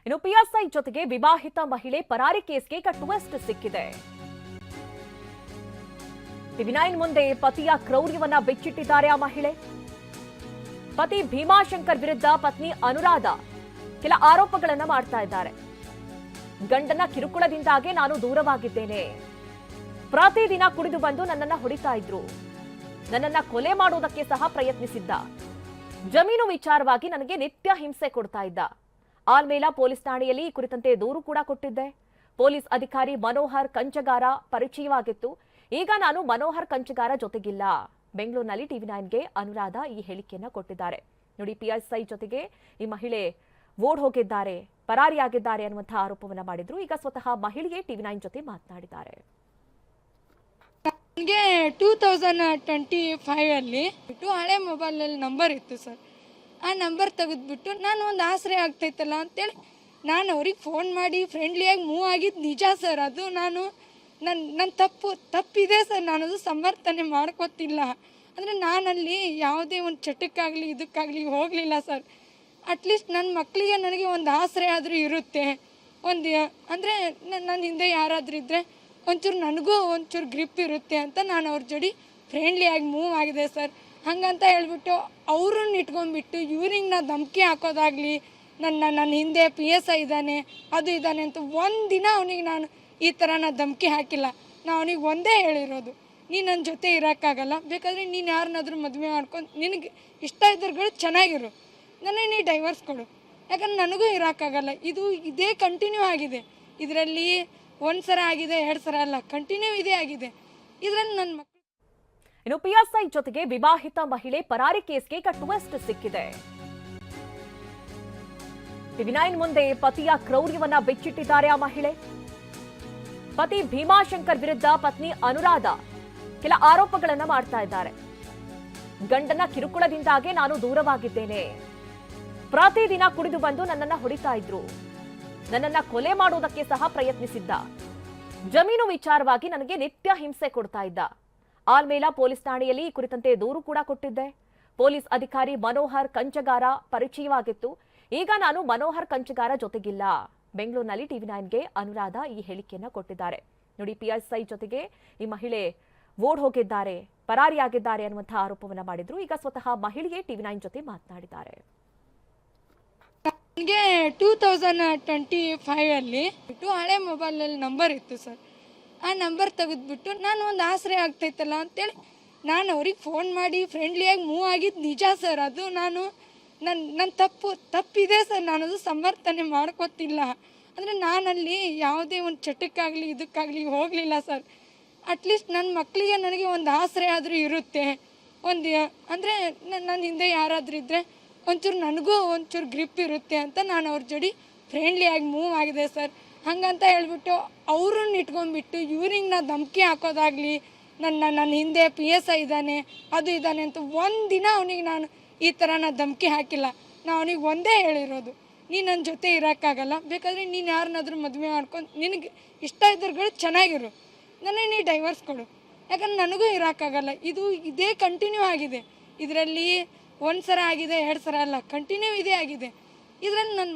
ಇನ್ನು ಪಿಎಸ್ಐ ಜೊತೆಗೆ ವಿವಾಹಿತ ಮಹಿಳೆ ಪರಾರಿ ಕೇಸ್ಗೆ ಟ್ವಿಸ್ಟ್ ಸಿಕ್ಕಿದೆ. ಟಿವಿ9 ಮುಂದೆ ಪತಿಯ ಕ್ರೌರ್ಯವನ್ನ ಬಿಚ್ಚಿಟ್ಟಿದ್ದಾರೆ ಆ ಮಹಿಳೆ. ಪತಿ ಭೀಮಾಶಂಕರ್ ವಿರುದ್ಧ ಪತ್ನಿ ಅನುರಾಧ ಕೆಲ ಆರೋಪಗಳನ್ನ ಮಾಡ್ತಾ ಇದ್ದಾರೆ. ಗಂಡನ ಕಿರುಕುಳದಿಂದಾಗೆ ನಾನು ದೂರವಾಗಿದ್ದೇನೆ. ಪ್ರತಿದಿನ ಕುಡಿದು ಬಂದು ನನ್ನನ್ನ ಹೊಡಿತಾ ಇದ್ರು. ನನ್ನನ್ನ ಕೊಲೆ ಮಾಡೋದಕ್ಕೆ ಸಹ ಪ್ರಯತ್ನಿಸಿದ್ದ. ಜಮೀನು ವಿಚಾರವಾಗಿ ನನಗೆ ನಿತ್ಯ ಹಿಂಸೆ ಕೊಡ್ತಾ ಇದ್ದ. ಆಲ್ಮೇಲ ಪೊಲೀಸ್ ಠಾಣೆಯಲ್ಲಿ ಈ ಕುರಿತಂತೆ ದೂರು ಕೂಡ ಕೊಟ್ಟಿದ್ದೆ. ಪೊಲೀಸ್ ಅಧಿಕಾರಿ ಮನೋಹರ್ ಕಂಚಗಾರ ಪರಿಚಯವಾಗಿತ್ತು. ಈಗ ನಾನು ಮನೋಹರ್ ಕಂಚಗಾರ ಜೊತೆಗಿಲ್ಲ. ಬೆಂಗಳೂರಿನಲ್ಲಿ ಟಿವಿ9ಗೆ ಅನುರಾಧ ಈ ಹೇಳಿಕೆಯನ್ನ ಕೊಟ್ಟಿದ್ದಾರೆ. ನೋಡಿ, ಪಿಎಸ್ಐ ಜೊತೆಗೆ ಈ ಮಹಿಳೆ ಓಡ್ ಹೋಗಿದ್ದಾರೆ, ಪರಾರಿಯಾಗಿದ್ದಾರೆ ಅನ್ನುವಂತಹ ಆರೋಪವನ್ನ ಮಾಡಿದ್ರು. ಈಗ ಸ್ವತಃ ಮಹಿಳೆಯೇ ಟಿವಿ9 ಜೊತೆ ಮಾತನಾಡಿದ್ದಾರೆ. ನನಗೆ 2025 ಅಲ್ಲಿ ಹಳೆ ಮೊಬೈಲಲ್ಲಿ ನಂಬರ್ ಇತ್ತು ಸರ್. ಆ ನಂಬರ್ ತೆಗೆದ್ಬಿಟ್ಟು ನಾನು ಒಂದು ಆಸರೆ ಆಗ್ತೈತಲ್ಲ ಅಂತೇಳಿ ನಾನು ಅವ್ರಿಗೆ ಫೋನ್ ಮಾಡಿ ಫ್ರೆಂಡ್ಲಿಯಾಗಿ ಮೂವ್ ಆಗಿದ್ದು ನಿಜ ಸರ್. ಅದು ನನ್ನ ತಪ್ಪಿದೆ ಸರ್. ನಾನು ಅದು ಸಮರ್ಥನೆ ಮಾಡ್ಕೋತಿಲ್ಲ. ಅಂದರೆ ನಾನಲ್ಲಿ ಯಾವುದೇ ಒಂದು ಚಟಕ್ಕಾಗಲಿ ಇದಕ್ಕಾಗಲಿ ಹೋಗಲಿಲ್ಲ ಸರ್. ಅಟ್ಲೀಸ್ಟ್ ನನ್ನ ಮಕ್ಕಳಿಗೆ ನನಗೆ ಒಂದು ಆಸರೆ ಆದರೂ ಇರುತ್ತೆ. ಅಂದರೆ ನನ್ನ ಹಿಂದೆ ಯಾರಾದರೂ ಇದ್ದರೆ ಒಂಚೂರು ನನಗೂ ಒಂಚೂರು ಗ್ರಿಪ್ ಇರುತ್ತೆ ಅಂತ ನಾನು ಅವ್ರ ಜೋಡಿ ಫ್ರೆಂಡ್ಲಿಯಾಗಿ ಮೂವ್ ಆಗಿದೆ ಸರ್. ಹಾಗಂತ ಹೇಳ್ಬಿಟ್ಟು ಅವ್ರನ್ನ ಇಟ್ಕೊಂಡ್ಬಿಟ್ಟು ಇವ್ರಿಗೆ ನಾ ಧಮಕಿ ಹಾಕೋದಾಗಲಿ, ನನ್ನ ಹಿಂದೆ PSI ಇದ್ದಾನೆ ಅದು ಇದ್ದಾನೆ ಅಂತ ಒಂದಿನ ಅವನಿಗೆ ನಾನು ಈ ಥರ ನಾ ಧಮಕಿ ಹಾಕಿಲ್ಲ. ನಾ ಅವನಿಗೆ ಒಂದೇ ಹೇಳಿರೋದು, ನೀನು ನನ್ನ ಜೊತೆ ಇರೋಕ್ಕಾಗಲ್ಲ, ಬೇಕಾದರೆ ನೀನು ಯಾರನ್ನಾದ್ರೂ ಮದುವೆ ಮಾಡ್ಕೊಂಡು ನಿನಗೆ ಇಷ್ಟ ಇದ್ದವ್ರುಗಳು ಚೆನ್ನಾಗಿರು, ನನಗೆ ನೀ ಡೈವರ್ಸ್ ಕೊಡು, ಯಾಕಂದ್ರೆ ನನಗೂ ಇರೋಕ್ಕಾಗಲ್ಲ. ಇದೇ ಕಂಟಿನ್ಯೂ ಆಗಿದೆ. ಇದರಲ್ಲಿ ಒಂದು ಸಲ ಆಗಿದೆ, 2 ಸಲ ಅಲ್ಲ, ಕಂಟಿನ್ಯೂ ಇದೇ ಆಗಿದೆ. ಇದರಲ್ಲಿ ನನ್ನ ಮಕ್ಕಳು. ಇನ್ನು ಪಿಎಸ್ಐ ಜೊತೆಗೆ ವಿವಾಹಿತ ಮಹಿಳೆ ಪರಾರಿ ಕೇಸ್ಗೆ ಟ್ವಿಸ್ಟ್ ಸಿಕ್ಕಿದೆ. ಟಿವಿ9 ಮುಂದೆ ಪತಿಯ ಕ್ರೌರ್ಯವನ್ನ ಬಿಚ್ಚಿಟ್ಟಿದ್ದಾರೆ ಆ ಮಹಿಳೆ. ಪತಿ ಭೀಮಾಶಂಕರ್ ವಿರುದ್ಧ ಪತ್ನಿ ಅನುರಾಧ ಕೆಲ ಆರೋಪಗಳನ್ನ ಮಾಡ್ತಾ ಇದ್ದಾರೆ. ಗಂಡನ ಕಿರುಕುಳದಿಂದಾಗೆ ನಾನು ದೂರವಾಗಿದ್ದೇನೆ. ಪ್ರತಿದಿನ ಕುಡಿದು ಬಂದು ನನ್ನನ್ನ ಹೊಡಿತಾ ಇದ್ರು. ನನ್ನನ್ನ ಕೊಲೆ ಮಾಡೋದಕ್ಕೆ ಸಹ ಪ್ರಯತ್ನಿಸಿದ್ದ. ಜಮೀನು ವಿಚಾರವಾಗಿ ನನಗೆ ನಿತ್ಯ ಹಿಂಸೆ ಕೊಡ್ತಾ ಇದ್ದ. ಆಲ್ಮೇಲ ಪೊಲೀಸ್ ಠಾಣೆಯಲ್ಲಿ ಈ ಕುರಿತಂತೆ ದೂರು ಕೂಡ ಕೊಟ್ಟಿದ್ದೆ. ಪೊಲೀಸ್ ಅಧಿಕಾರಿ ಮನೋಹರ್ ಕಂಚಗಾರ ಪರಿಚಯವಾಗಿತ್ತು. ಈಗ ನಾನು ಮನೋಹರ್ ಕಂಚಗಾರ ಜೊತೆಗಿಲ್ಲ. ಬೆಂಗಳೂರಿನಲ್ಲಿ ಟಿವಿ9ಗೆ ಅನುರಾಧ ಈ ಹೇಳಿಕೆಯನ್ನ ಕೊಟ್ಟಿದ್ದಾರೆ. ನೋಡಿ, ಪಿಎಸ್ಐ ಜೊತೆಗೆ ಈ ಮಹಿಳೆ ಓಡ್ ಹೋಗಿದ್ದಾರೆ, ಪರಾರಿಯಾಗಿದ್ದಾರೆ ಅನ್ನುವಂತಹ ಆರೋಪವನ್ನ ಮಾಡಿದ್ರು. ಈಗ ಸ್ವತಃ ಮಹಿಳೆಯೇ ಟಿವಿ9 ಜೊತೆ ಮಾತನಾಡಿದ್ದಾರೆ. ನನಗೆ 2025 ಅಲ್ಲಿ ಹಳೆ ಮೊಬೈಲಲ್ಲಿ ನಂಬರ್ ಇತ್ತು ಸರ್. ಆ ನಂಬರ್ ತೆಗೆದ್ಬಿಟ್ಟು ನಾನು ಒಂದು ಆಸರೆ ಆಗ್ತೈತಲ್ಲ ಅಂತೇಳಿ ನಾನು ಅವ್ರಿಗೆ ಫೋನ್ ಮಾಡಿ ಫ್ರೆಂಡ್ಲಿಯಾಗಿ ಮೂವ್ ಆಗಿದ್ದು ನಿಜ ಸರ್. ಅದು ನನ್ನ ತಪ್ಪಿದೆ ಸರ್. ನಾನು ಅದು ಸಮರ್ಥನೆ ಮಾಡ್ಕೋತಿಲ್ಲ. ಅಂದರೆ ನಾನಲ್ಲಿ ಯಾವುದೇ ಒಂದು ಚಟಕ್ಕಾಗಲಿ ಇದಕ್ಕಾಗಲಿ ಹೋಗಲಿಲ್ಲ ಸರ್. ಅಟ್ಲೀಸ್ಟ್ ನನ್ನ ಮಕ್ಕಳಿಗೆ ನನಗೆ ಒಂದು ಆಸರೆ ಆದರೂ ಇರುತ್ತೆ. ಅಂದರೆ ನನ್ನ ಹಿಂದೆ ಯಾರಾದರೂ ಇದ್ದರೆ ಒಂಚೂರು ನನಗೂ ಒಂಚೂರು ಗ್ರಿಪ್ ಇರುತ್ತೆ ಅಂತ ನಾನು ಅವ್ರ ಜೋಡಿ ಫ್ರೆಂಡ್ಲಿಯಾಗಿ ಮೂವ್ ಆಗಿದೆ ಸರ್. ಹಾಗಂತ ಹೇಳ್ಬಿಟ್ಟು ಅವ್ರನ್ನ ಇಟ್ಕೊಂಡ್ಬಿಟ್ಟು ಇವ್ರಿಗೆ ನಾ ಧಮಕಿ ಹಾಕೋದಾಗಲಿ, ನನ್ನ ಹಿಂದೆ PSI ಇದ್ದಾನೆ ಅದು ಇದ್ದಾನೆ ಅಂತ ಒಂದಿನ ಅವನಿಗೆ ನಾನು ಈ ಥರ ನಾ ಧಮಕಿ ಹಾಕಿಲ್ಲ. ನಾ ಅವನಿಗೆ ಒಂದೇ ಹೇಳಿರೋದು, ನೀನು ನನ್ನ ಜೊತೆ ಇರೋಕ್ಕಾಗಲ್ಲ, ಬೇಕಾದರೆ ನೀನು ಯಾರನ್ನಾದ್ರೂ ಮದುವೆ ಮಾಡ್ಕೊಂಡು ನಿನಗೆ ಇಷ್ಟ ಇದ್ದವ್ರುಗಳು ಚೆನ್ನಾಗಿರು, ನನಗೆ ನೀ ಡೈವರ್ಸ್ ಕೊಡು, ಯಾಕಂದ್ರೆ ನನಗೂ ಇರೋಕ್ಕಾಗಲ್ಲ. ಇದೇ ಕಂಟಿನ್ಯೂ ಆಗಿದೆ. ಇದರಲ್ಲಿ ಒಂದು ಸಲ ಆಗಿದೆ, 2 ಸಲ ಅಲ್ಲ, ಕಂಟಿನ್ಯೂ ಇದೇ ಆಗಿದೆ. ಇದರಲ್ಲಿ ನನ್ನ